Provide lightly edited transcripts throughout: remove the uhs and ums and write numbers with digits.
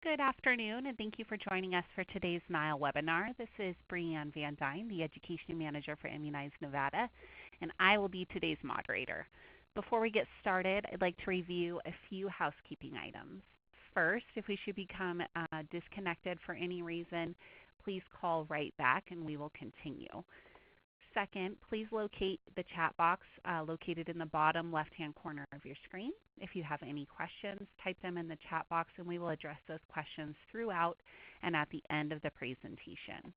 Good afternoon, and thank you for joining us for today's NILE webinar. This is Breanne Van Dyne, the Education Manager for Immunize Nevada, and I will be today's moderator. Before we get started, I'd like to review a few housekeeping items. First, if we should become disconnected for any reason, please call right back and we will continue. Second, please locate the chat box located in the bottom left-hand corner of your screen. If you have any questions, type them in the chat box and we will address those questions throughout and at the end of the presentation.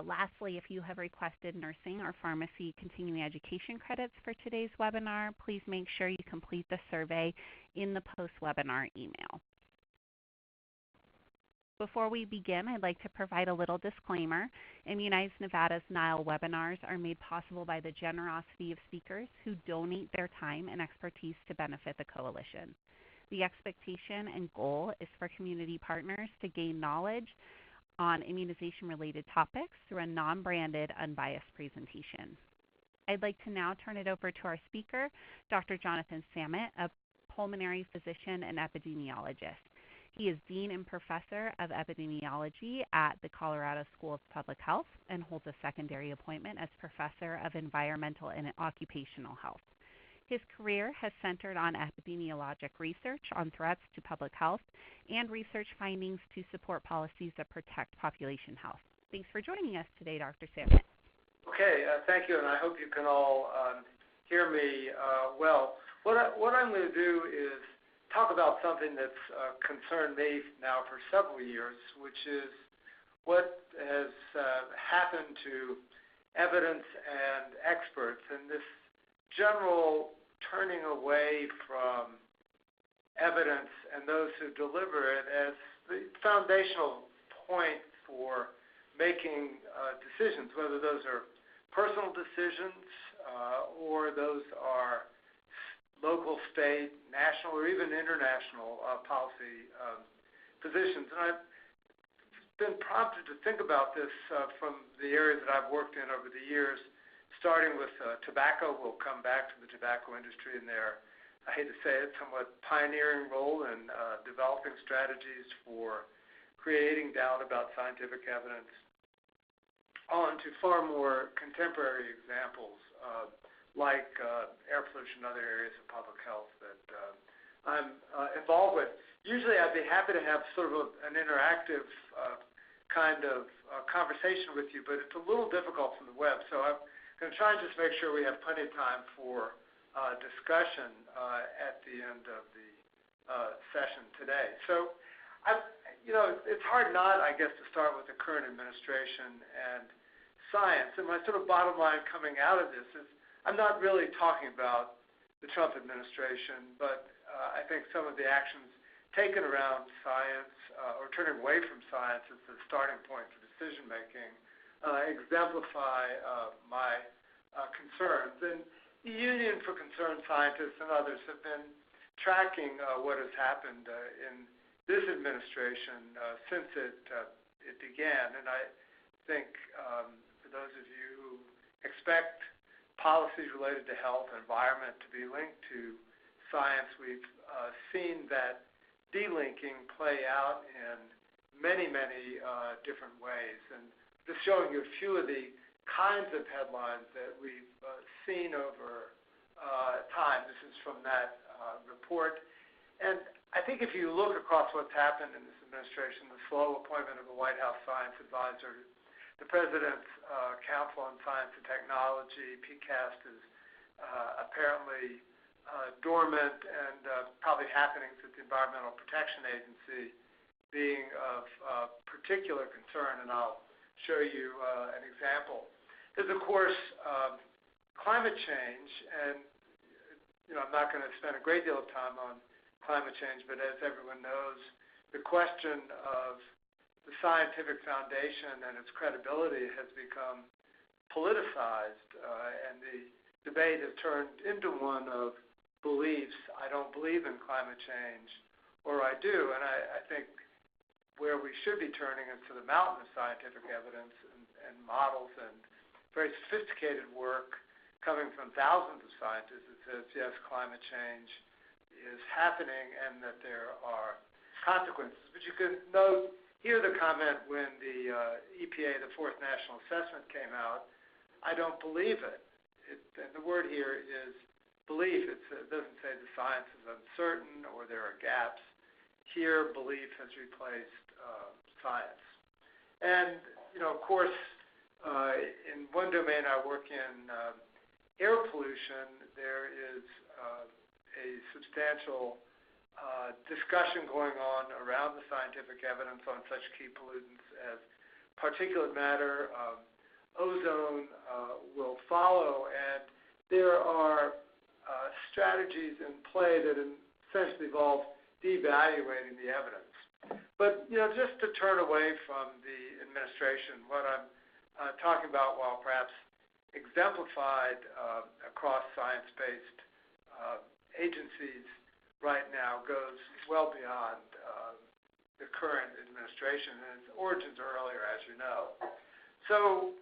Lastly, if you have requested nursing or pharmacy continuing education credits for today's webinar, please make sure you complete the survey in the post-webinar email. Before we begin, I'd like to provide a little disclaimer. Immunize Nevada's NILE webinars are made possible by the generosity of speakers who donate their time and expertise to benefit the coalition. The expectation and goal is for community partners to gain knowledge on immunization-related topics through a non-branded, unbiased presentation. I'd like to now turn it over to our speaker, Dr. Jonathan Samet, a pulmonary physician and epidemiologist. He is Dean and Professor of Epidemiology at the Colorado School of Public Health and holds a secondary appointment as Professor of Environmental and Occupational Health. His career has centered on epidemiologic research on threats to public health and research findings to support policies that protect population health. Thanks for joining us today, Dr. Samet. Okay, thank you, and I hope you can all hear me well. What I'm going to do is talk about something that's concerned me now for several years, which is what has happened to evidence and experts, and this general turning away from evidence and those who deliver it as the foundational point for making decisions, whether those are personal decisions or those are local, state, national, or even international policy positions. And I've been prompted to think about this from the areas that I've worked in over the years, starting with tobacco. We'll come back to the tobacco industry and their, I hate to say it, somewhat pioneering role in developing strategies for creating doubt about scientific evidence, on to far more contemporary examples like air pollution and other areas of public health that I'm involved with. Usually I'd be happy to have sort of an interactive kind of conversation with you, but it's a little difficult from the web. So I'm going to try and just make sure we have plenty of time for discussion at the end of the session today. So, it's hard not, I guess, to start with the current administration and science. And my sort of bottom line coming out of this is I'm not really talking about the Trump administration, but I think some of the actions taken around science or turning away from science as the starting point for decision making exemplify my concerns. And the Union for Concerned Scientists and others have been tracking what has happened in this administration since it began. And I think for those of you who expect policies related to health and environment to be linked to science, we've seen that delinking play out in many, many different ways. And just showing you a few of the kinds of headlines that we've seen over time. This is from that report. And I think if you look across what's happened in this administration, the slow appointment of a White House science advisor, the President's Council on Science and Technology, PCAST, is apparently dormant and probably happenings at the Environmental Protection Agency being of particular concern, and I'll show you an example. There's, of course, climate change, and I'm not going to spend a great deal of time on climate change, but as everyone knows, the question of the scientific foundation and its credibility has become politicized, and the debate has turned into one of beliefs. I don't believe in climate change, or I do, and I think where we should be turning is to the mountain of scientific evidence and models and very sophisticated work coming from thousands of scientists that says, yes, climate change is happening and that there are consequences. But you can hear the comment when the EPA, the Fourth National Assessment, came out. I don't believe it. And the word here is belief. It doesn't say the science is uncertain or there are gaps. Here, belief has replaced science. And, of course, in one domain I work in, air pollution, there is a substantial discussion going on around the scientific evidence on such key pollutants as particulate matter. Ozone will follow, and there are strategies in play that essentially involve devaluating the evidence. But, just to turn away from the administration, what I'm talking about, while perhaps exemplified across science-based agencies right now, goes well beyond the current administration, and its origins are earlier, as you know. So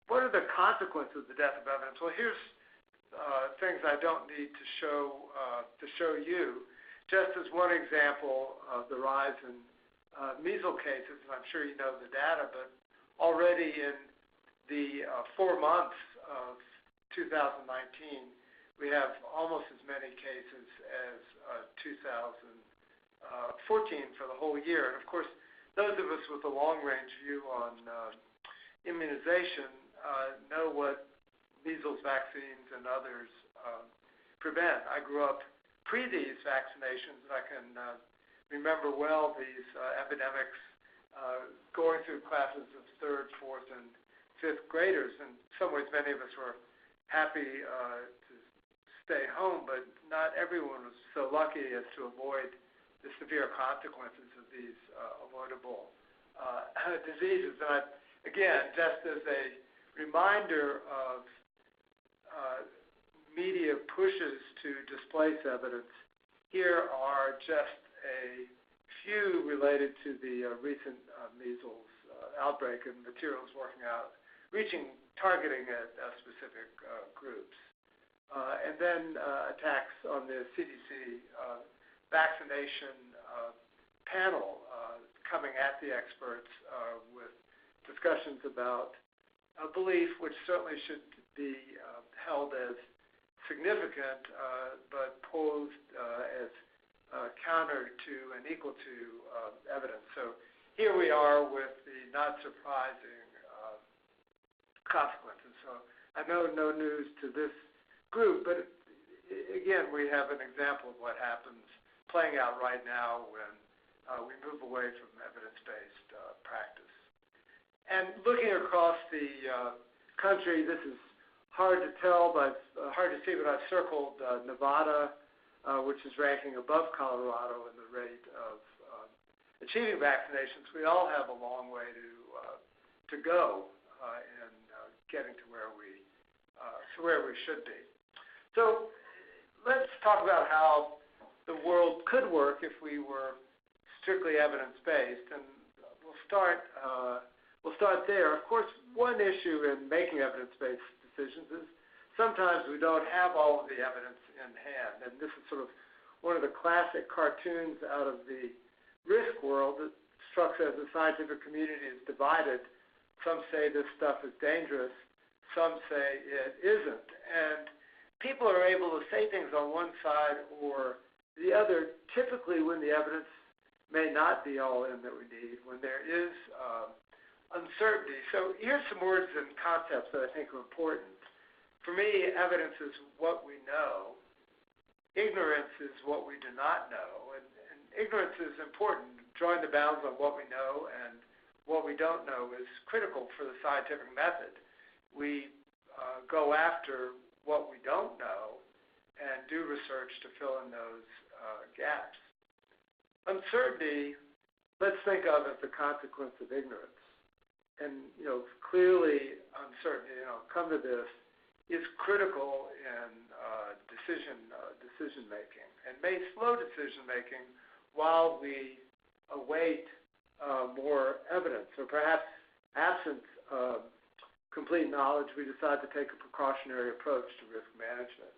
what are the consequences of the death of evidence? Well, here's things I don't need to show you. Just as one example of the rise in measles cases, and I'm sure you know the data, but already in the 4 months of 2019, we have almost as many cases as 2014 for the whole year. And of course, those of us with a long-range view on immunization know what measles vaccines and others prevent. I grew up pre these vaccinations, and I can remember well these epidemics going through classes of 3rd, 4th, and 5th graders. In some ways, many of us were happy to stay home, but not everyone was so lucky as to avoid the severe consequences of these avoidable diseases. And again, just as a reminder of media pushes to displace evidence, here are just a few related to the recent measles outbreak and materials targeting at specific groups. And then attacks on the CDC vaccination panel coming at the experts with discussions about belief, which certainly should be held as significant, but posed as counter to and equal to evidence. So here we are with the not surprising consequences. So I know no news to this group, but again, we have an example of what happens playing out right now when we move away from evidence-based practice. And looking across the country, this is hard to tell, but hard to see, but I've circled Nevada, which is ranking above Colorado in the rate of achieving vaccinations. We all have a long way to go in getting to where we should be. So let's talk about how the world could work if we were strictly evidence-based, and we'll start there. Of course, one issue in making evidence-based decisions is sometimes we don't have all of the evidence in hand, and this is sort of one of the classic cartoons out of the risk world that struck as the scientific community is divided. Some say this stuff is dangerous, some say it isn't, and people are able to say things on one side or the other, typically when the evidence may not be all in that we need, when there is uncertainty. So here's some words and concepts that I think are important. For me, evidence is what we know. Ignorance is what we do not know. And ignorance is important. Drawing the bounds on what we know and what we don't know is critical for the scientific method. We go after what we don't know and do research to fill in those gaps. Uncertainty, let's think of as the consequence of ignorance. And, clearly uncertainty, come to this, is critical in decision making and may slow decision making while we await more evidence, or perhaps absent complete knowledge, we decide to take a precautionary approach to risk management.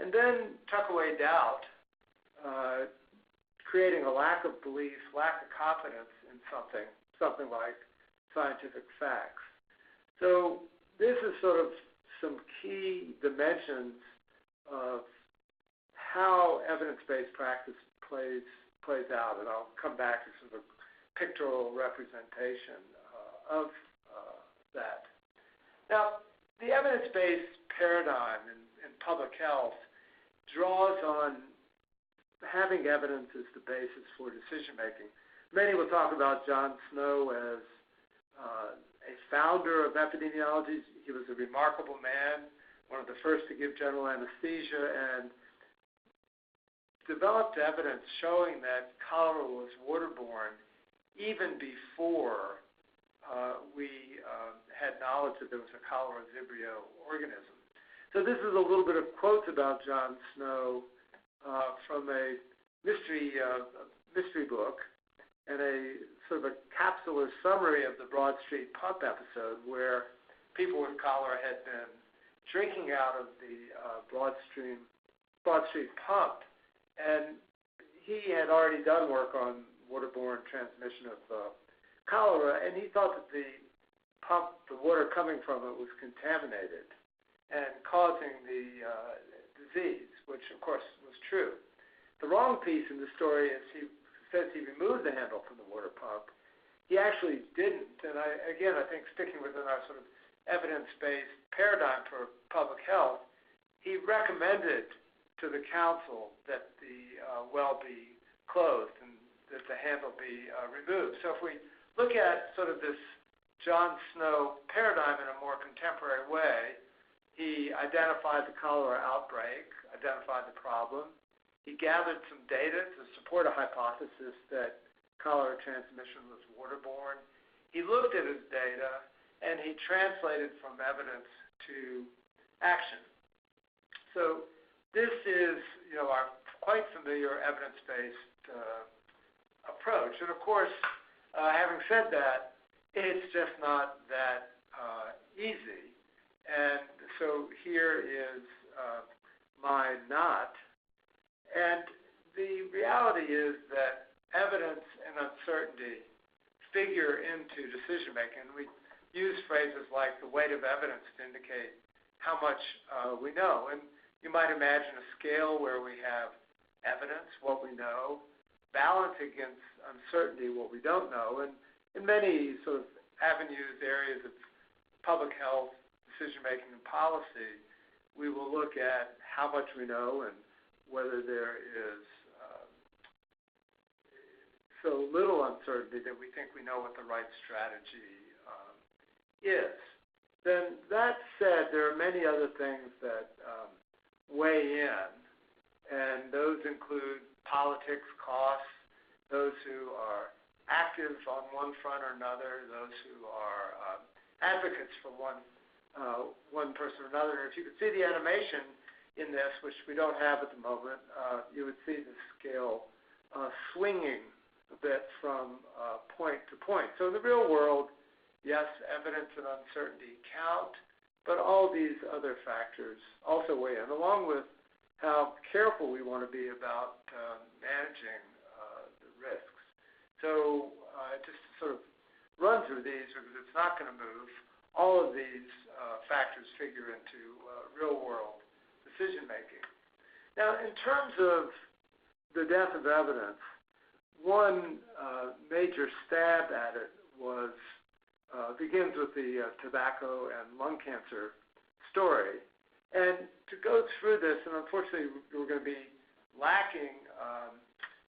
And then tuck away doubt creating a lack of belief, lack of confidence in something like scientific facts. So this is sort of some key dimensions of how evidence-based practice plays out, and I'll come back to sort of a pictorial representation of that. Now, the evidence-based paradigm in public health draws on having evidence as the basis for decision-making. Many will talk about John Snow as a founder of epidemiology. He was a remarkable man, one of the first to give general anesthesia, and developed evidence showing that cholera was waterborne even before we had knowledge that there was a cholera vibrio organism. So this is a little bit of quotes about John Snow from a mystery book, and a sort of a capsular summary of the Broad Street pump episode, where people with cholera had been drinking out of the Broad Street pump, and he had already done work on waterborne transmission of cholera, and he thought that the water coming from it was contaminated and causing the disease, which of course was true. The wrong piece in the story is he says he removed the handle from the water pump. He actually didn't, and I think sticking within our sort of evidence-based paradigm for public health, he recommended to the council that the well be closed and that the handle be removed. So if we look at sort of this John Snow paradigm in a more contemporary way, he identified the cholera outbreak, identified the problem. He gathered some data to support a hypothesis that cholera transmission was waterborne. He looked at his data, and he translated from evidence to action. So this is, our quite familiar evidence-based approach. And of course, having said that, it's just not that easy. And so here is my knot. And the reality is that evidence and uncertainty figure into decision-making. We use phrases like the weight of evidence to indicate how much we know. And you might imagine a scale where we have evidence, what we know, balance against uncertainty, what we don't know. And in many sort of avenues, areas of public health, decision-making, and policy, we will look at how much we know and whether there is so little uncertainty that we think we know what the right strategy is. Then that said, there are many other things that weigh in, and those include politics, costs, those who are active on one front or another, those who are advocates for one person or another. If you could see the animation in this, which we don't have at the moment, you would see the scale swinging a bit from point to point. So in the real world, yes, evidence and uncertainty count, but all these other factors also weigh in, along with how careful we want to be about managing the risks. So just to sort of run through these, because it's not going to move, all of these factors figure into real-world decision-making. Now, in terms of the death of evidence, one major stab at it begins with the tobacco and lung cancer story. And to go through this, and unfortunately we're going to be lacking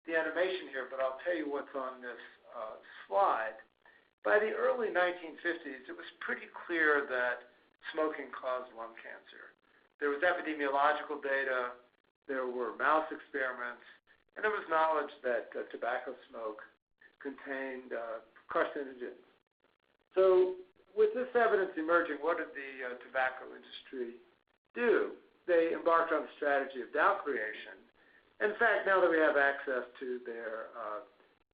the animation here, but I'll tell you what's on this slide. By the early 1950s, it was pretty clear that smoking caused lung cancer. There was epidemiological data, there were mouse experiments, and there was knowledge that tobacco smoke contained carcinogens. So with this evidence emerging, what did the tobacco industry do? They embarked on a strategy of doubt creation. In fact, now that we have access to their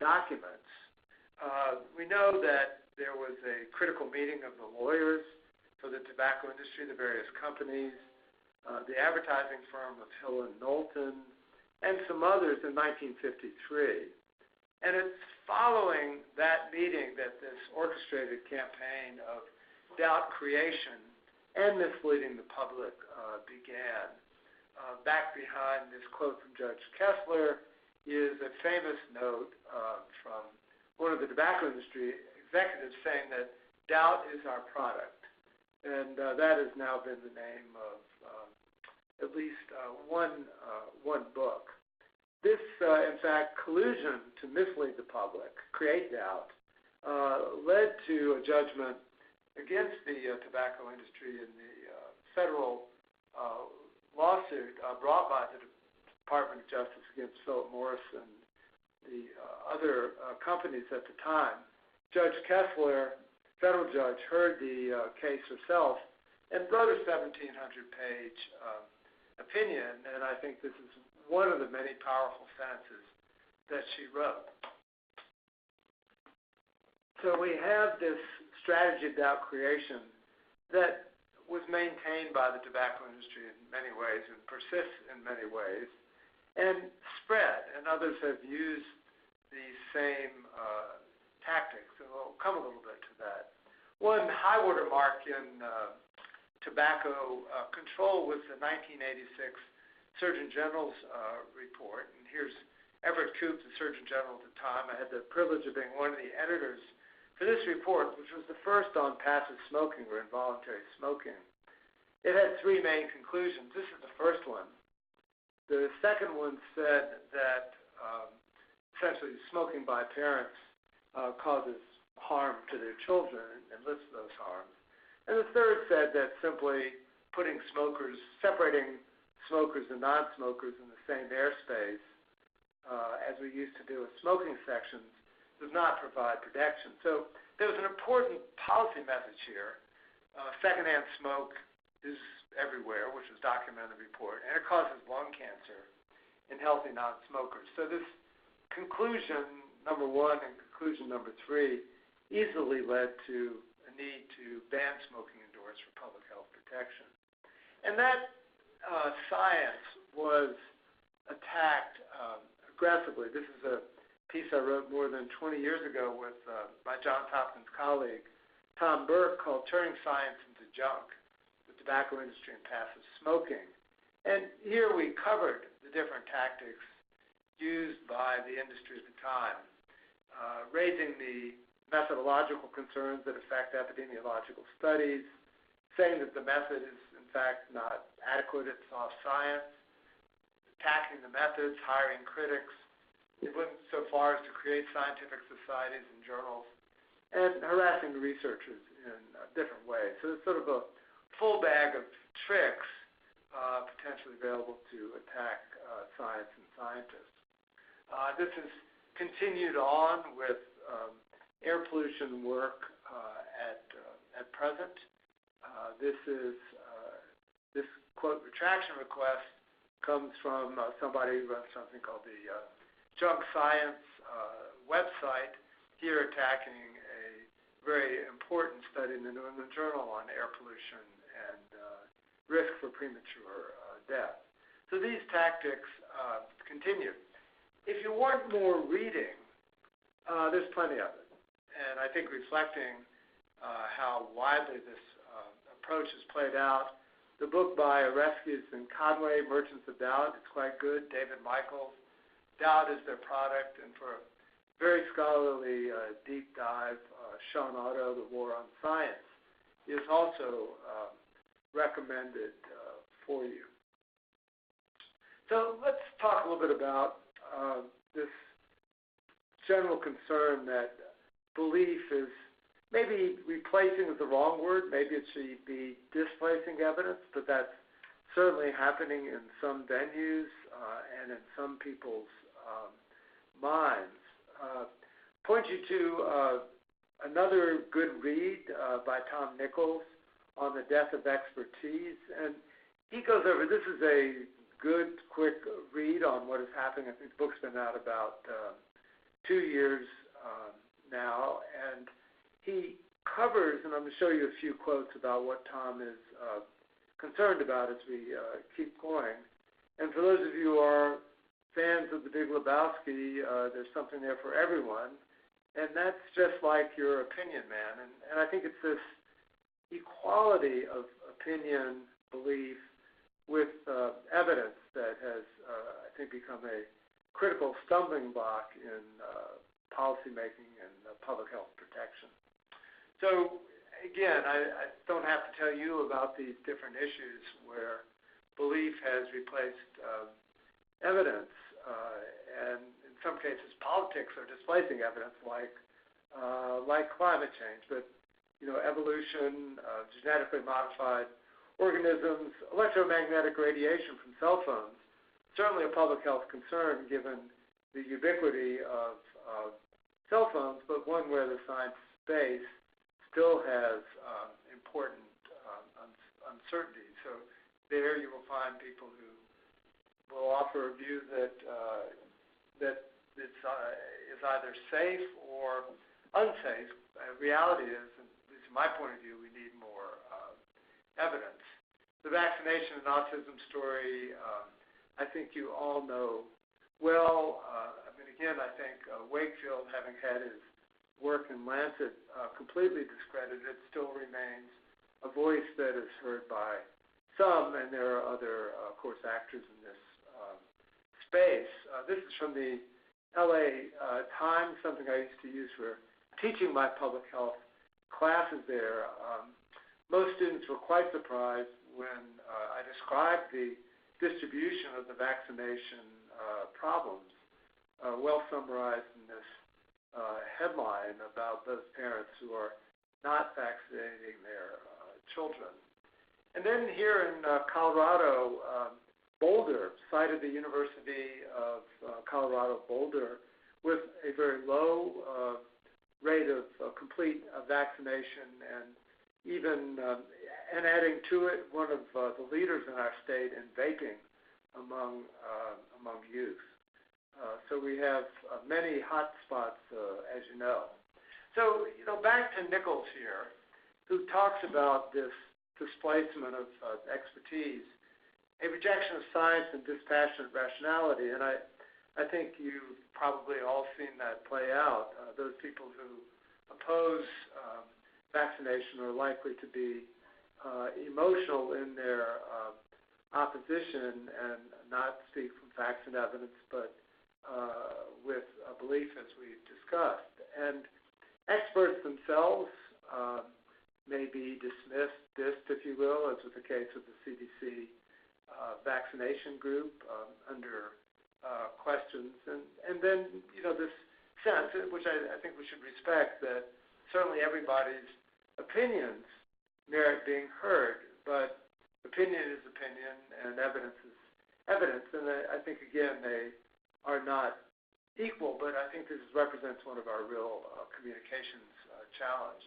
documents, we know that there was a critical meeting of the lawyers for the tobacco industry, the various companies, the advertising firm of Hill and Knowlton, and some others in 1953. And it's following that meeting that this orchestrated campaign of doubt creation and misleading the public began. Back behind this quote from Judge Kessler is a famous note from one of the tobacco industry executives saying that doubt is our product. And that has now been the name of at least one book. This, in fact, collusion to mislead the public, create doubt, led to a judgment against the tobacco industry in the federal lawsuit brought by the Department of Justice against Philip Morris and the other companies at the time. Judge Kessler, federal judge, heard the case herself and wrote a 1,700-page opinion, and I think this is one of the many powerful sentences that she wrote. So we have this strategy of doubt creation that was maintained by the tobacco industry in many ways and persists in many ways and spread, and others have used these same tactics, and we'll come a little bit to that. One high water mark in tobacco control was the 1986 Surgeon General's report, and here's Everett Koop, the Surgeon General at the time. I had the privilege of being one of the editors for this report, which was the first on passive smoking or involuntary smoking. It had three main conclusions. This is the first one. The second one said that essentially smoking by parents causes harm to their children and lists those harms. And the third said that simply putting smokers, separating smokers and non-smokers in the same airspace, as we used to do with smoking sections, does not provide protection. So there was an important policy message here. Secondhand smoke is everywhere, which was documented in the report, and it causes lung cancer in healthy non-smokers. So this conclusion number one and conclusion number three easily led to a need to ban smoking indoors for public health protection. And that science was attacked aggressively. This is a piece I wrote more than 20 years ago with my Johns Hopkins colleague, Tom Burke, called Turning Science into Junk, the Tobacco Industry and Passive Smoking. And here we covered the different tactics used by the industry at the time, raising the methodological concerns that affect epidemiological studies, saying that the method is in fact not adequate, it's off science, attacking the methods, hiring critics. It went so far as to create scientific societies and journals, and harassing researchers in different ways. So it's sort of a full bag of tricks potentially available to attack science and scientists. This has continued on with air pollution work at present. This quote retraction request comes from somebody who runs something called the Junk Science website, here attacking a very important study in the New England Journal on air pollution and risk for premature death. So these tactics continue. If you want more reading, there's plenty of it. And I think reflecting how widely this approach is played out, the book by Oreskes and Conway, Merchants of Doubt, it's quite good. David Michaels, Doubt is their product. And for a very scholarly deep dive, Sean Otto, The War on Science, is also recommended for you. So let's talk a little bit about this general concern that belief is maybe replacing is the wrong word. Maybe it should be displacing evidence, but that's certainly happening in some venues and in some people's minds. Point you to another good read by Tom Nichols on the death of expertise. And he goes over, this is a good, quick read on what is happening. I think the book's been out about 2 years now. And he covers, and I'm going to show you a few quotes about what Tom is concerned about as we keep going. And for those of you who are fans of The Big Lebowski, there's something there for everyone. And that's just like your opinion, man. And I think it's this equality of opinion, belief, with evidence that has, I think, become a critical stumbling block in policymaking and public health protection. So, again, I don't have to tell you about these different issues where belief has replaced evidence, and in some cases politics are displacing evidence, like climate change. But evolution, genetically modified organisms, electromagnetic radiation from cell phones, certainly a public health concern given the ubiquity of cell phones, but one where the science base still has important uncertainty. So there you will find people who will offer a view that is either safe or unsafe. Reality is, at least from my point of view, we need more evidence. The vaccination and autism story, I think you all know well. Again, I think Wakefield, having had his work in Lancet completely discredited, it still remains a voice that is heard by some, and there are other, of course, actors in this space. This is from the LA Times, something I used to use for teaching my public health classes there. Most students were quite surprised when I described the distribution of the vaccination problems, well summarized in this headline about those parents who are not vaccinating their children. And then here in Colorado, Boulder, cited the University of Colorado Boulder with a very low rate of complete vaccination, and even and adding to it, one of the leaders in our state in vaping among youth. So we have many hot spots, as you know. So, back to Nichols here, who talks about this displacement of expertise, a rejection of science and dispassionate rationality. And I think you've probably all seen that play out. Those people who oppose vaccination are likely to be emotional in their opposition and not speak from facts and evidence, but with a belief, as we've discussed. And experts themselves may be dismissed, if you will, as was the case with the CDC vaccination group under questions. And then, this sense, which I think we should respect, that certainly everybody's opinions merit being heard, but opinion is opinion and evidence is evidence. And I think, again, they are not equal, but I think this represents one of our real communications challenge.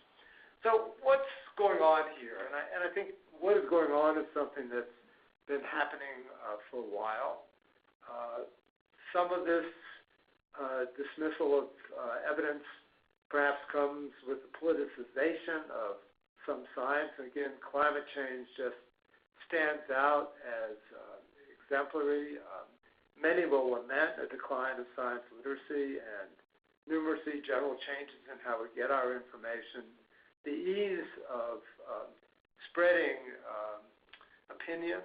So what's going on here? And I think what is going on is something that's been happening for a while. Some of this dismissal of evidence perhaps comes with the politicization of some science. Again, climate change just stands out as exemplary. Many will lament a decline of science literacy and numeracy, general changes in how we get our information, the ease of spreading opinion,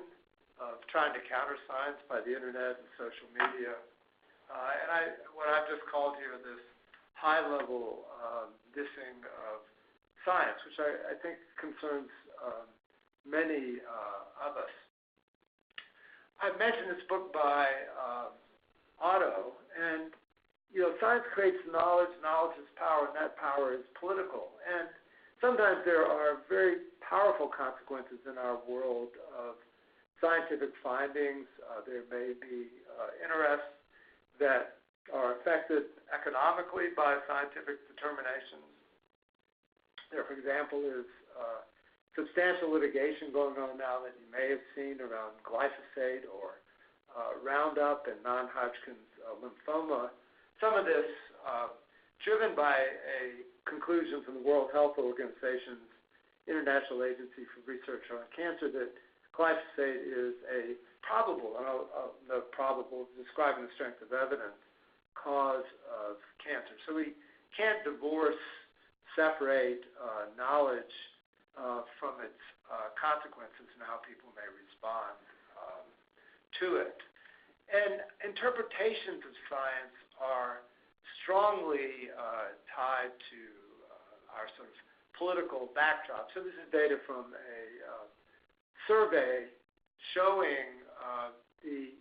of trying to counter science by the internet and social media, and what I've just called here this high-level dissing of science, which I think concerns many of us. I've mentioned this book by Otto, and science creates knowledge, knowledge is power, and that power is political. And sometimes there are very powerful consequences in our world of scientific findings. There may be interests that are affected economically by scientific determinations. There, for example, is substantial litigation going on now that you may have seen around glyphosate or Roundup and non-Hodgkin's lymphoma. Some of this driven by a conclusion from the World Health Organization's International Agency for Research on Cancer that glyphosate is a probable, and I'll note probable, describing the strength of evidence, cause of cancer. So we can't separate knowledge from its consequences and how people may respond to it. And interpretations of science are strongly tied to our sort of political backdrop. So this is data from a survey showing the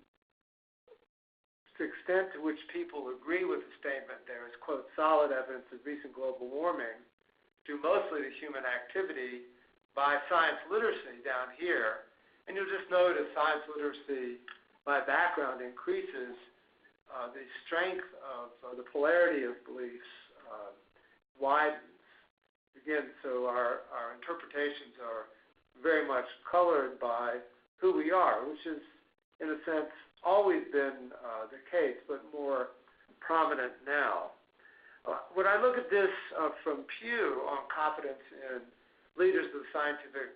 extent to which people agree with the statement there is, quote, solid evidence of recent global warming due mostly to human activity by science literacy down here. And you'll just notice science literacy by background increases, the strength of the polarity of beliefs widens. Again, so our interpretations are very much colored by who we are, which is, in a sense, always been the case, but more prominent now. When I look at this from Pew on confidence in leaders of the scientific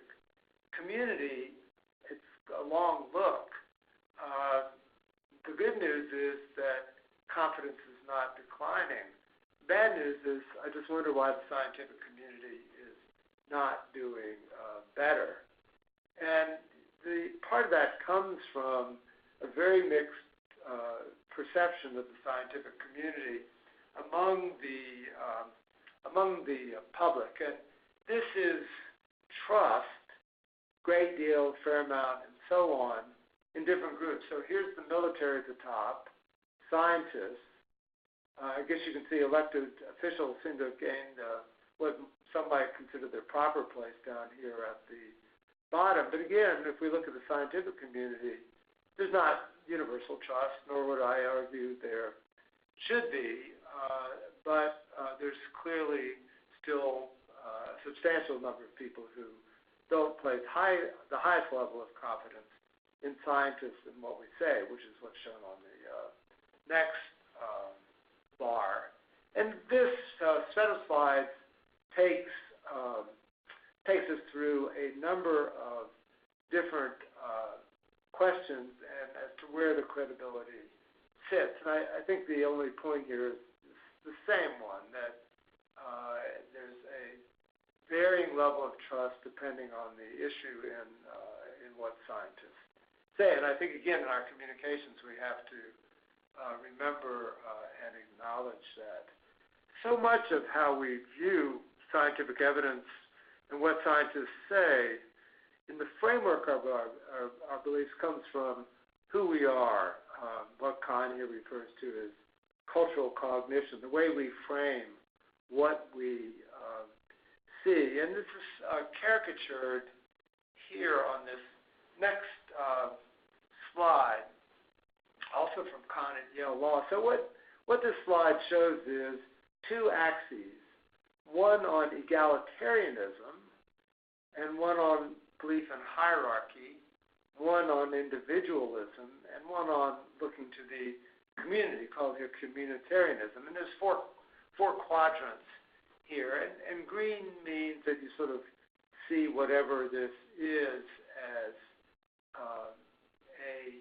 community, it's a long look. The good news is that confidence is not declining. Bad news is I just wonder why the scientific community is not doing better. And the part of that comes from a very mixed perception of the scientific community among the public. And this is trust, great deal, fair amount, and so on, in different groups. So here's the military at the top, scientists. I guess you can see elected officials seem to have gained what some might consider their proper place down here at the bottom. But again, if we look at the scientific community, there's not universal trust, nor would I argue there should be, but there's clearly still a substantial number of people who don't place the highest level of confidence in scientists and what we say, which is what's shown on the next bar. And this set of slides takes us through a number of different questions and as to where the credibility sits. And I think the only point here is the same one, that there's a varying level of trust depending on the issue in what scientists say. And I think, again, in our communications, we have to remember and acknowledge that so much of how we view scientific evidence and what scientists say in the framework of our beliefs comes from who we are, what Kahn here refers to as cultural cognition, the way we frame what we see. And this is caricatured here on this next slide, also from Kahn at Yale Law. So what this slide shows is two axes, one on egalitarianism and one on belief in hierarchy, one on individualism, and one on looking to the community, called here communitarianism. And there's four quadrants here. And green means that you sort of see whatever this is as a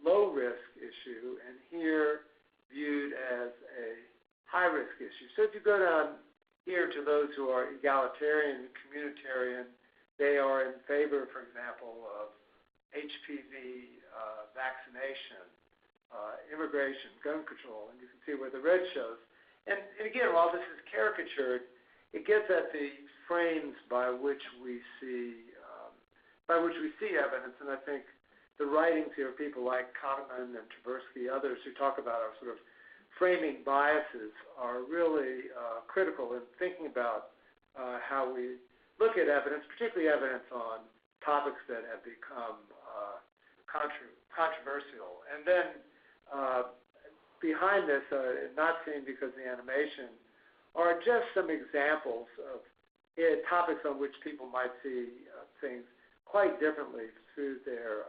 low-risk issue, and here viewed as a high-risk issue. So if you go down here to those who are egalitarian and communitarian, they are in favor, for example, of HPV vaccination, immigration, gun control, and you can see where the red shows. And again, while this is caricatured, it gets at the frames by which we see evidence. And I think the writings here of people like Kahneman and Tversky, others who talk about our sort of framing biases, are really critical in thinking about how we look at evidence, particularly evidence on topics that have become controversial. And then behind this, not seen because of the animation, are just some examples of topics on which people might see things quite differently through their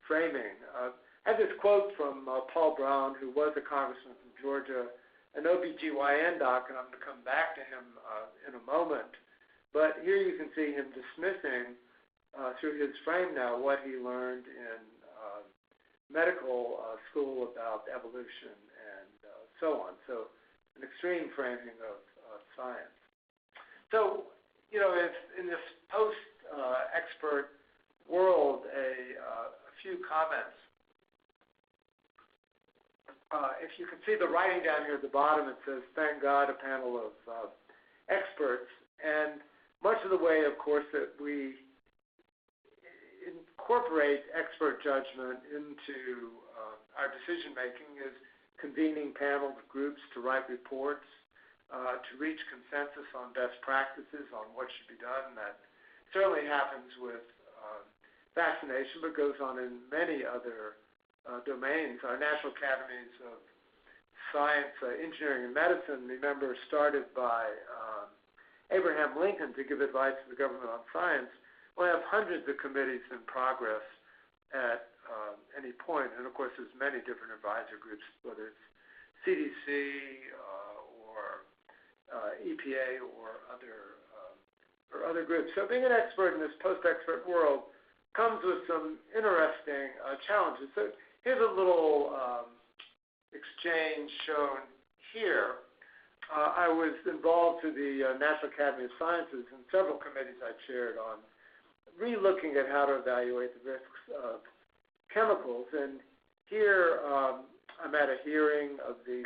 framing. I have this quote from Paul Brown, who was a congressman from Georgia, an OBGYN doc, and I'm going to come back to him in a moment. But here you can see him dismissing through his frame now what he learned in medical school about evolution and so on. So an extreme framing of science. So, if in this post-expert world, a few comments. If you can see the writing down here at the bottom, it says, "Thank God, a panel of experts." And much of the way, of course, that we incorporate expert judgment into our decision-making is convening panels, groups to write reports, to reach consensus on best practices on what should be done. That certainly happens with vaccination, but goes on in many other domains. Our National Academies of Science, Engineering, and Medicine, remember, started by Abraham Lincoln to give advice to the government on science. We have hundreds of committees in progress at any point, and of course there's many different advisor groups, whether it's CDC or EPA or other groups. So being an expert in this post-expert world comes with some interesting challenges. So here's a little exchange shown here. I was involved through the National Academy of Sciences in several committees I chaired on re-looking at how to evaluate the risks of chemicals. And here I'm at a hearing of the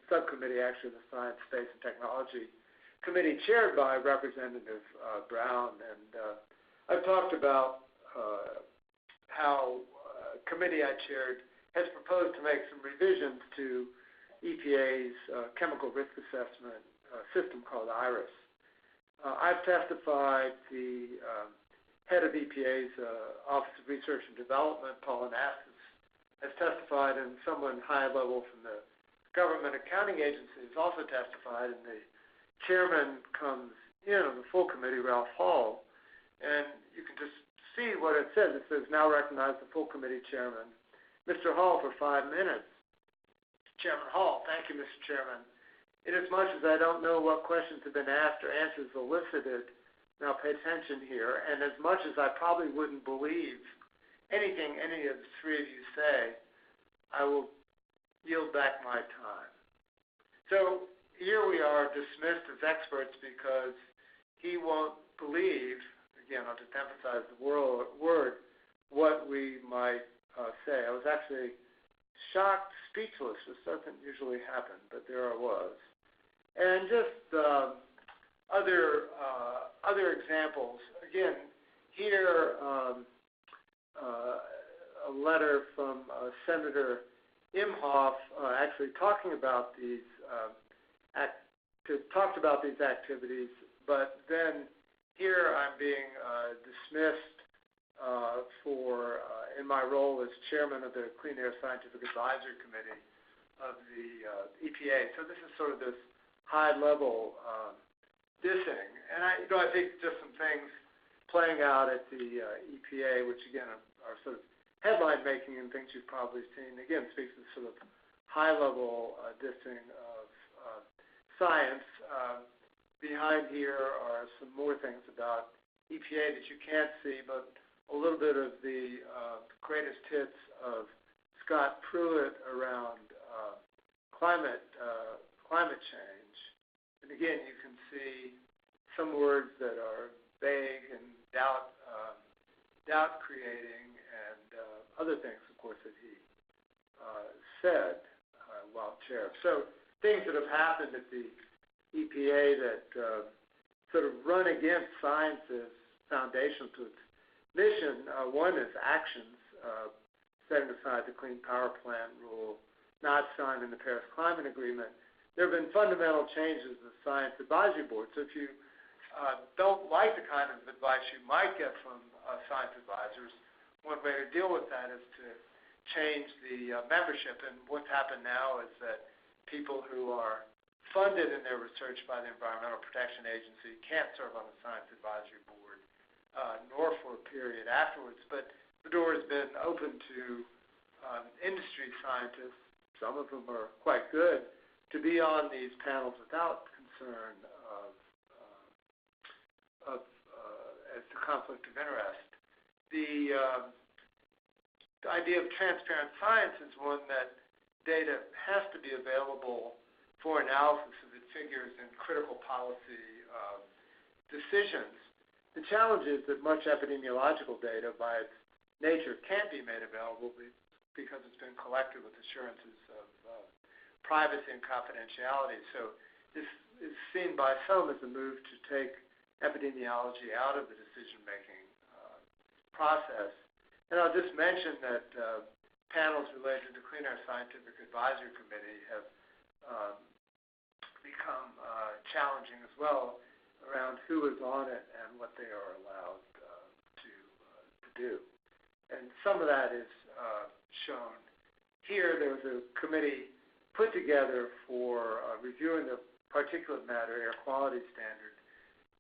subcommittee, actually the Science, Space, and Technology Committee chaired by Representative Brown. And I've talked about how a committee I chaired has proposed to make some revisions to EPA's chemical risk assessment system called IRIS. I've testified. The head of EPA's Office of Research and Development, Paul Anastas, has testified, and someone high level from the government accounting agency has also testified, and the chairman comes in of the full committee, Ralph Hall, and you can just see what it says. It says, "Now recognize the full committee chairman, Mr. Hall, for 5 minutes." Chairman Hall: "Thank you, Mr. Chairman. Inasmuch as I don't know what questions have been asked or answers elicited, now pay attention here, and as much as I probably wouldn't believe anything any of the three of you say, I will yield back my time." So here we are dismissed as experts because he won't believe, again, I'll just emphasize the word, what we might say. I was actually shocked, speechless. This doesn't usually happen, but there I was. And just other examples. Again, here a letter from Senator Imhoff actually talking about these activities, but then here I'm being dismissed in my role as chairman of the Clean Air Scientific Advisory Committee of the EPA. So this is sort of this high-level dissing, and I think just some things playing out at the EPA, which again are sort of headline making and things you've probably seen. Again, speaks to sort of high-level dissing of science. Behind here are some more things about EPA that you can't see, but a little bit of the greatest hits of Scott Pruitt around climate change. And again, you can see some words that are vague and doubt creating, and other things, of course, that he said while chair. So things that have happened at the EPA that sort of run against science's foundational to its mission. One is actions, setting aside the Clean Power Plant rule, not signed in the Paris Climate Agreement. There have been fundamental changes in the Science Advisory Board. So if you don't like the kind of advice you might get from science advisors, one way to deal with that is to change the membership. And what's happened now is that people who are funded in their research by the Environmental Protection Agency can't serve on the Science Advisory Board, nor for a period afterwards. But the door has been open to industry scientists, some of whom are quite good, to be on these panels without concern of as to conflict of interest. the idea of transparent science is one that data has to be available for analysis if it figures in critical policy decisions. The challenge is that much epidemiological data by its nature can't be made available because it's been collected with assurances of privacy and confidentiality. So this is seen by some as a move to take epidemiology out of the decision-making process. And I'll just mention that panels related to the Clean Air Scientific Advisory Committee have become challenging as well around who is on it and what they are allowed to do. And some of that is shown here. There was a committee put together for reviewing the particulate matter air quality standard.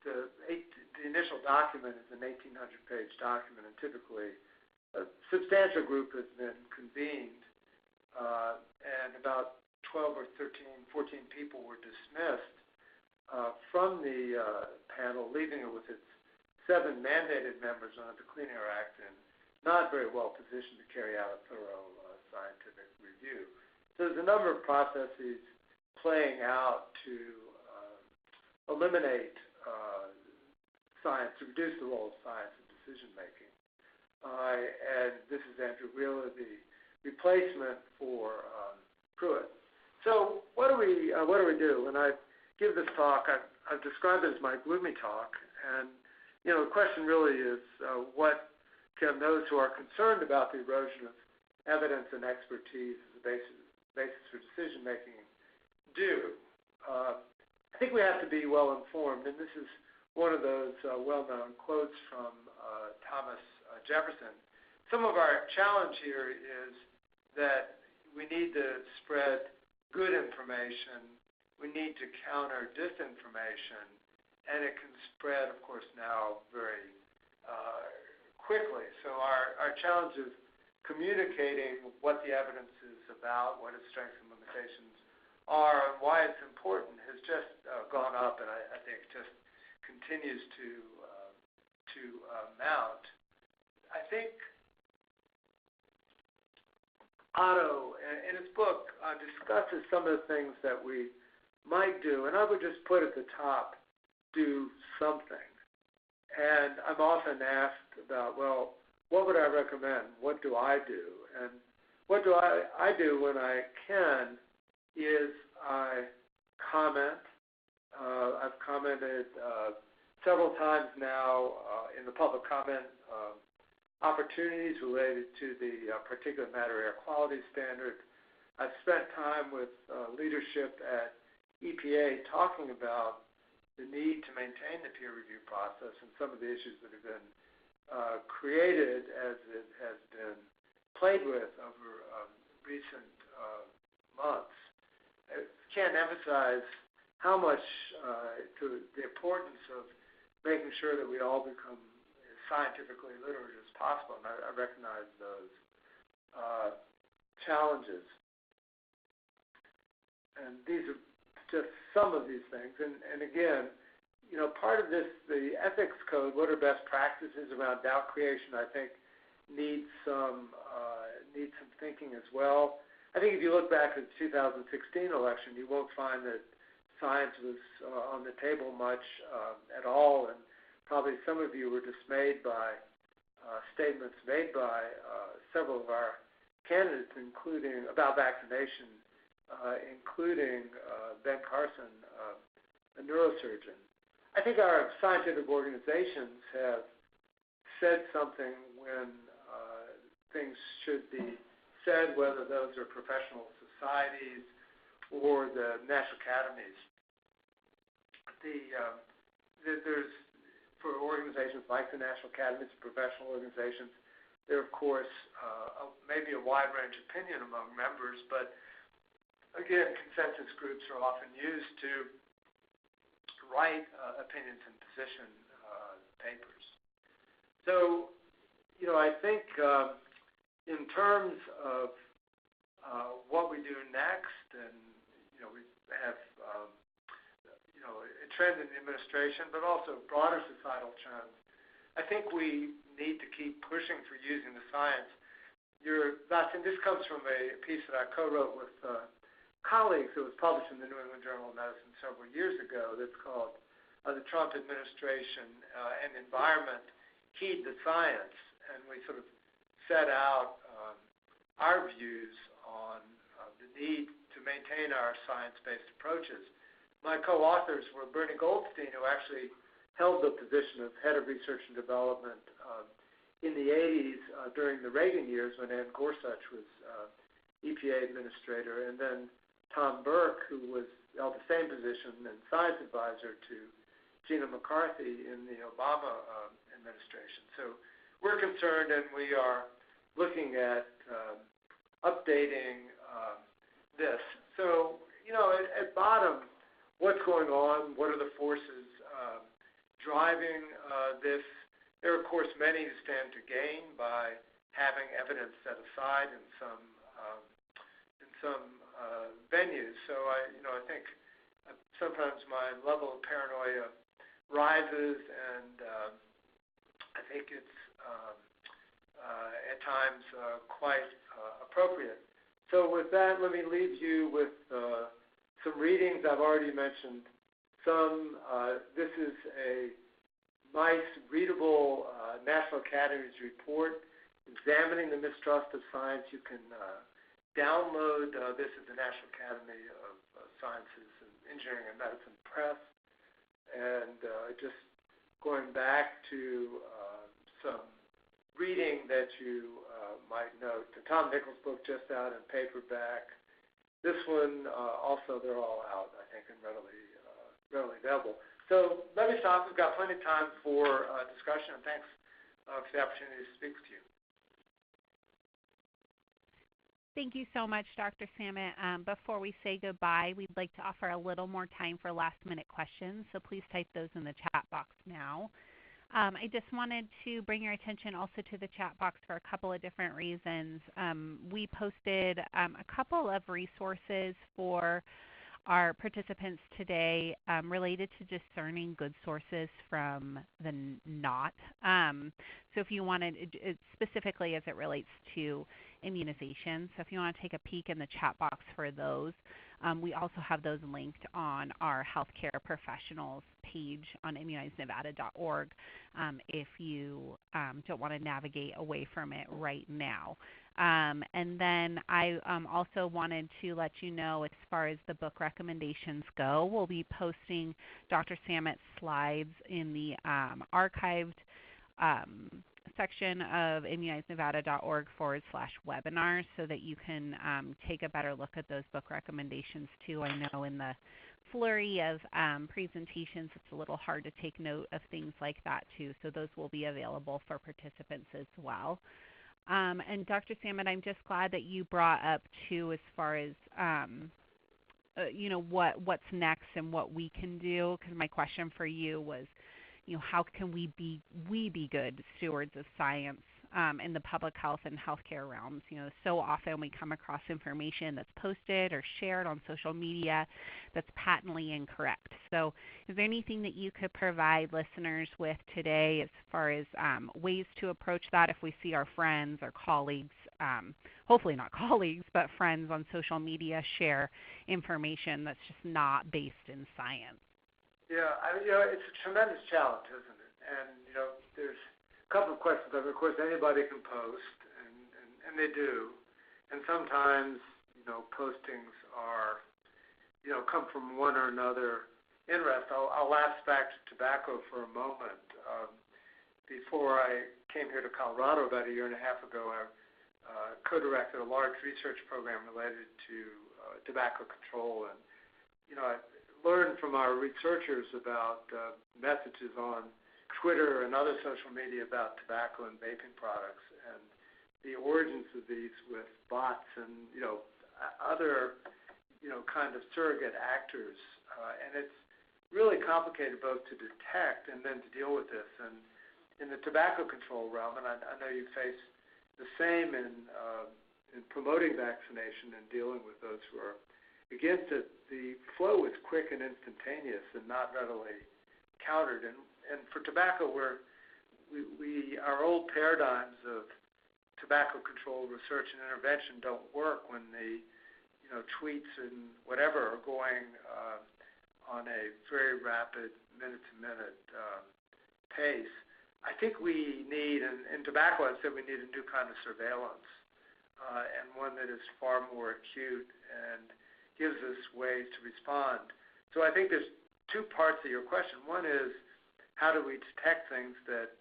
The initial document is an 1,800-page document, and typically a substantial group has been convened, and about 12 or 13, 14 people were dismissed from the panel, leaving it with its 7 mandated members under the Clean Air Act and not very well positioned to carry out a thorough scientific review. So there's a number of processes playing out to eliminate science, to reduce the role of science in decision making. And this is Andrew Wheeler, the replacement for Pruitt. So what do we do? When I give this talk, I've described it as my gloomy talk, and the question really is, what can those who are concerned about the erosion of evidence and expertise as a basis for decision making do? I think we have to be well informed, and this is one of those well-known quotes from Thomas Jefferson. Some of our challenge here is that we need to spread good information, we need to counter disinformation, and it can spread, of course, now very quickly. So our challenge is communicating what the evidence is about, what its strengths and limitations are, and why it's important has just gone up, and I think just continues to mount. I think Otto, in his book, discusses some of the things that we might do, and I would just put at the top, do something. And I'm often asked about, well, what would I recommend? What do I do? And what do I do when I can is I comment. I've commented several times now in the public comment opportunities related to the particulate matter air quality standard. I've spent time with leadership at EPA talking about the need to maintain the peer review process and some of the issues that have been created as it has been played with over recent months. I can't emphasize how much to the importance of making sure that we all become as scientifically literate as possible, and I recognize those challenges. And these are just some of these things. And again, part of this, the ethics code, what are best practices around doubt creation, I think needs some thinking as well. I think if you look back at the 2016 election, you won't find that science was on the table much at all, and probably some of you were dismayed by statements made by several of our candidates, including about vaccination, including Ben Carson, a neurosurgeon. I think our scientific organizations have said something when things should be said, whether those are professional societies or the national academies. There's, for organizations like the national academies, professional organizations, there, of course, maybe a wide range of opinion among members, but again, consensus groups are often used to write opinions and position papers. So, I think in terms of what we do next, and we have a trend in the administration, but also broader societal trends I think we need to keep pushing for using the science. This comes from a piece that I co-wrote with colleagues that was published in the New England Journal of Medicine several years ago that's called The Trump Administration and Environment Heed the Science. And we sort of set out our views on the need to maintain our science-based approaches. My co-authors were Bernie Goldstein, who actually held the position of head of research and development in the 80s during the Reagan years when Ann Gorsuch was EPA administrator, and then Tom Burke, who held the same position and science advisor to Gina McCarthy in the Obama administration. So we're concerned, and we are looking at updating this. So, at bottom, what's going on? What are the forces driving this? There are, of course, many who stand to gain by having evidence set aside in some venues. So I think sometimes my level of paranoia rises, and I think it's at times quite appropriate. So with that, let me leave you with some readings. I've already mentioned some. This is a nice, readable National Academy's report examining the mistrust of science. You can download this at the National Academy of Sciences and Engineering and Medicine Press. And just going back to some reading that you might note. The Tom Nichols book just out in paperback. This one also, they're all out, I think, and readily available. So let me stop. We've got plenty of time for discussion, and thanks for the opportunity to speak with you. Thank you so much, Dr. Samet. Before we say goodbye, we'd like to offer a little more time for last-minute questions, so please type those in the chat box now. I just wanted to bring your attention also to the chat box for a couple of different reasons. We posted a couple of resources for our participants today related to discerning good sources from the not. So if you wanted, specifically as it relates to immunization, so if you want to take a peek in the chat box for those, we also have those linked on our healthcare professionals page on immunizednevada.org if you don't want to navigate away from it right now. And then I also wanted to let you know, as far as the book recommendations go, we'll be posting Dr. Samet's slides in the archived section of immunizednevada.org/webinars so that you can take a better look at those book recommendations too. I know in the flurry of presentations, it's a little hard to take note of things like that too, so those will be available for participants as well. And Dr. Samet, I'm just glad that you brought up too, as far as what's next and what we can do, because my question for you was, how can we be good stewards of science in the public health and healthcare realms? So often we come across information that's posted or shared on social media that's patently incorrect. So is there anything that you could provide listeners with today as far as ways to approach that if we see our friends or colleagues, hopefully not colleagues, but friends on social media share information that's just not based in science? Yeah, it's a tremendous challenge, isn't it? And, there's a couple of questions. Of course, anybody can post, and they do. And sometimes, postings are, come from one or another interest. I'll lapse back to tobacco for a moment. Before I came here to Colorado about a year and a half ago, I co-directed a large research program related to tobacco control. And, I learned from our researchers about messages on Twitter and other social media about tobacco and vaping products, and the origins of these with bots and other kind of surrogate actors, and it's really complicated both to detect and then to deal with this. And in the tobacco control realm, and I know you face the same in promoting vaccination and dealing with those who are against it, the flow is quick and instantaneous and not readily countered. And for tobacco, our old paradigms of tobacco control research and intervention don't work when the tweets and whatever are going on a very rapid minute-to-minute pace. I think we need, in tobacco, I said we need a new kind of surveillance, and one that is far more acute and gives us ways to respond. So I think there's two parts of your question. One is, how do we detect things that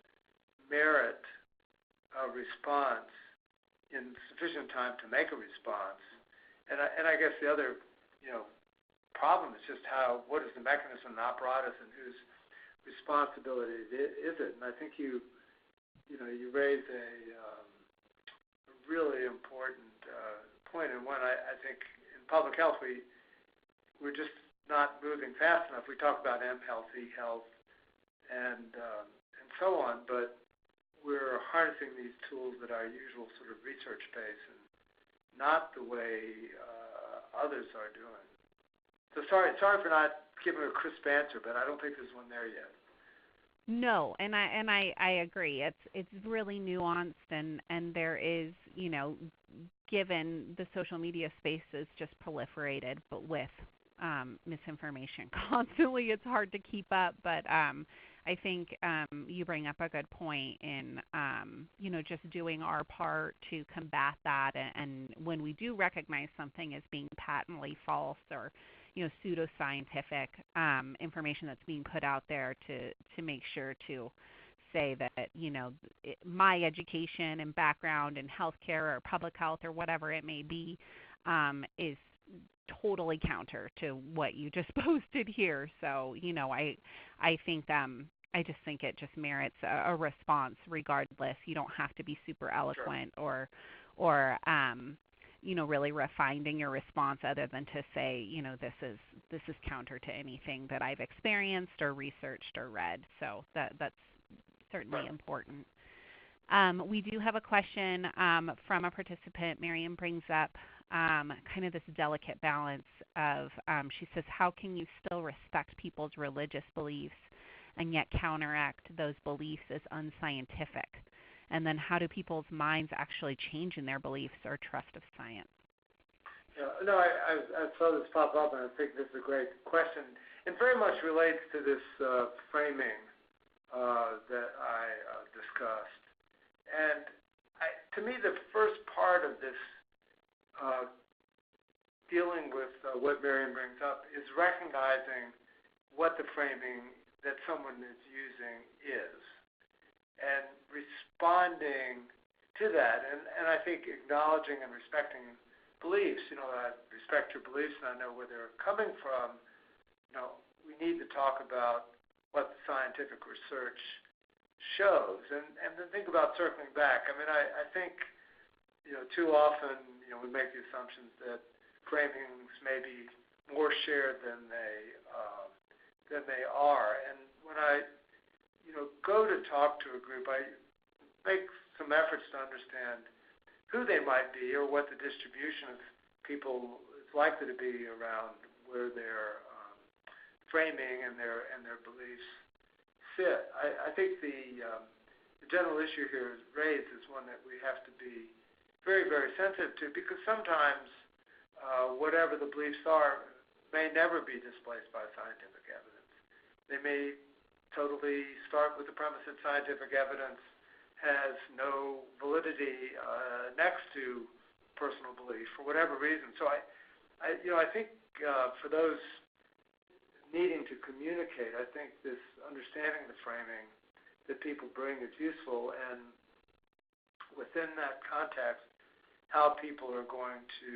merit a response in sufficient time to make a response? And I guess the other, problem is just what is the mechanism and apparatus and whose responsibility is it? And I think you raise a really important point, and one I think in public health we're just not moving fast enough. We talk about M health, E health, and so on, but we're harnessing these tools at our usual sort of research pace and not the way others are doing. So sorry for not giving a crisp answer, but I don't think there's one there yet. No, and I agree. It's really nuanced, and there is, given the social media space is just proliferated, but with misinformation constantly, it's hard to keep up. But I think you bring up a good point in, just doing our part to combat that. And when we do recognize something as being patently false or, pseudoscientific information that's being put out there, to make sure to say that, my education and background in healthcare or public health or whatever it may be is totally counter to what you just posted here. So, I think I just think it just merits a response regardless. You don't have to be super eloquent or really refining your response other than to say, this is counter to anything that I've experienced or researched or read. So that's certainly important. We do have a question from a participant. Miriam brings up kind of this delicate balance of, she says, how can you still respect people's religious beliefs and yet counteract those beliefs as unscientific? And then how do people's minds actually change in their beliefs or trust of science? Yeah, no, I saw this pop up, and I think this is a great question. It very much relates to this framing that I discussed. And to me, the first part of this dealing with what Miriam brings up is recognizing what the framing that someone is using is, and responding to that, and I think acknowledging and respecting beliefs. I respect your beliefs and I know where they're coming from. We need to talk about what the scientific research shows, and then think about circling back. I mean, I think too often we make the assumptions that framings may be more shared than they are, and when I go to talk to a group, I make some efforts to understand who they might be or what the distribution of people is likely to be around where their framing and their beliefs sit. I think the general issue here raised is one that we have to be very, very sensitive to, because sometimes whatever the beliefs are may never be displaced by scientific evidence. They may totally start with the premise that scientific evidence has no validity next to personal belief for whatever reason. So I think for those needing to communicate, I think this understanding the framing that people bring is useful, and within that context, how people are going to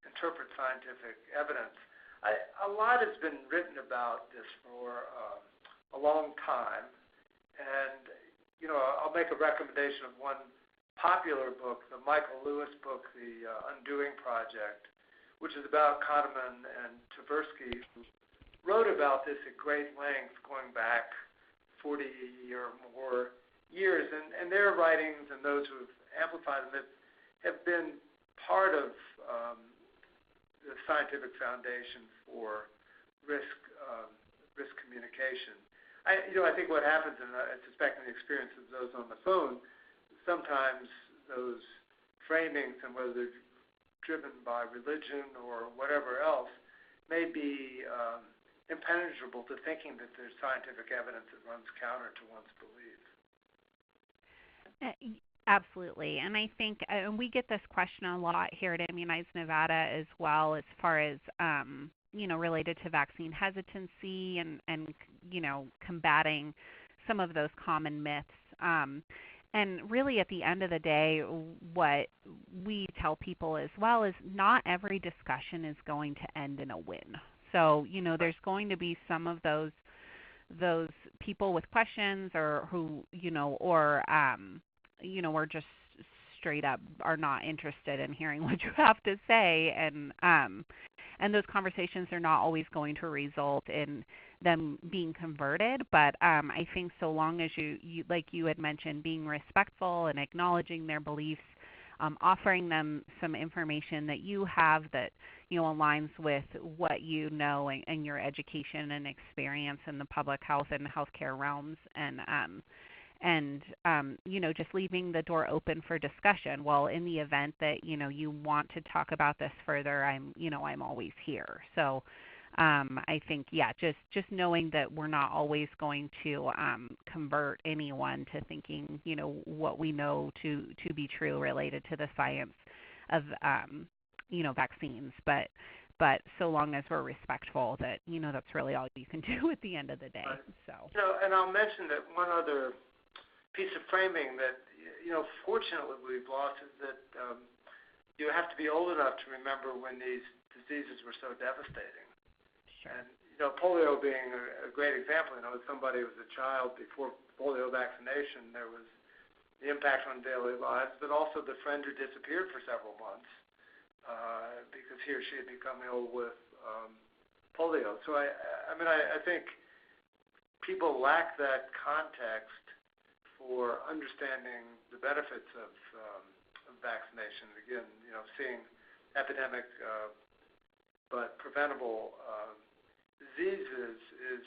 interpret scientific evidence. A lot has been written about this for a long time, and I'll make a recommendation of one popular book, the Michael Lewis book, The Undoing Project, which is about Kahneman and Tversky, who wrote about this at great length going back 40 or more years, and their writings and those who have amplified them have been part of the scientific foundation for risk communication. I think what happens, and I suspect in the experience of those on the phone, sometimes those framings, and whether they're driven by religion or whatever else, may be impenetrable to thinking that there's scientific evidence that runs counter to one's beliefs. Absolutely, and I think we get this question a lot here at Immunize Nevada as well, as far as related to vaccine hesitancy and combating some of those common myths. And really, at the end of the day, what we tell people as well is not every discussion is going to end in a win. So there's going to be some of those people with questions, or who or just straight up are not interested in hearing what you have to say, and those conversations are not always going to result in them being converted. But I think so long as you, like you had mentioned, being respectful and acknowledging their beliefs, offering them some information that you have that aligns with what you know and your education and experience in the public health and healthcare realms, and just leaving the door open for discussion. Well, in the event that you want to talk about this further, I'm always here. So I think just knowing that we're not always going to convert anyone to thinking what we know to be true related to the science of vaccines, but so long as we're respectful, that that's really all you can do at the end of the day. Right. So and I'll mention that one other piece of framing that fortunately we've lost is that you have to be old enough to remember when these diseases were so devastating. sure. And polio being a great example. As somebody who was a child before polio vaccination, there was the impact on daily lives, but also the friend who disappeared for several months because he or she had become ill with polio. So I think people lack that context for understanding the benefits of vaccination. Again, seeing epidemic but preventable diseases is,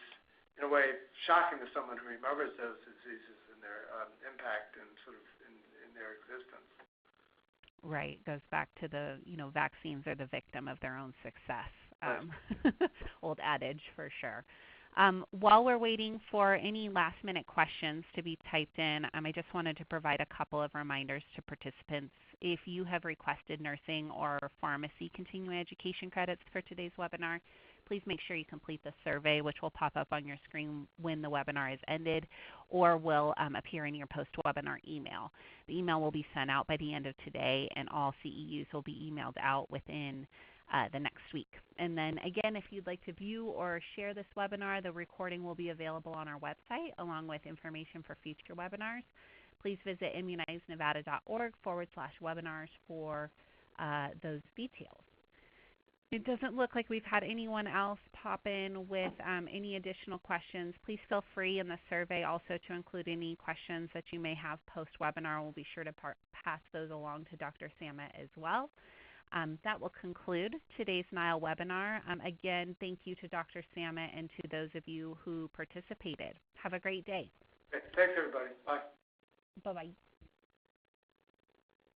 in a way, shocking to someone who remembers those diseases and their impact and sort of in their existence. Right. Goes back to the, vaccines are the victim of their own success. Old adage for sure. While we're waiting for any last-minute questions to be typed in, I just wanted to provide a couple of reminders to participants. If you have requested nursing or pharmacy continuing education credits for today's webinar, please make sure you complete the survey, which will pop up on your screen when the webinar is ended, or will appear in your post-webinar email. The email will be sent out by the end of today, and all CEUs will be emailed out within the next week. And then again, if you'd like to view or share this webinar, the recording will be available on our website along with information for future webinars. Please visit immunizenevada.org/webinars for those details. It doesn't look like we've had anyone else pop in with any additional questions. Please feel free in the survey also to include any questions that you may have post-webinar. We'll be sure to pass those along to Dr. Samet as well. That will conclude today's NILE webinar. Again, thank you to Dr. Samet and to those of you who participated. Have a great day. Thanks, everybody. Bye. Bye-bye.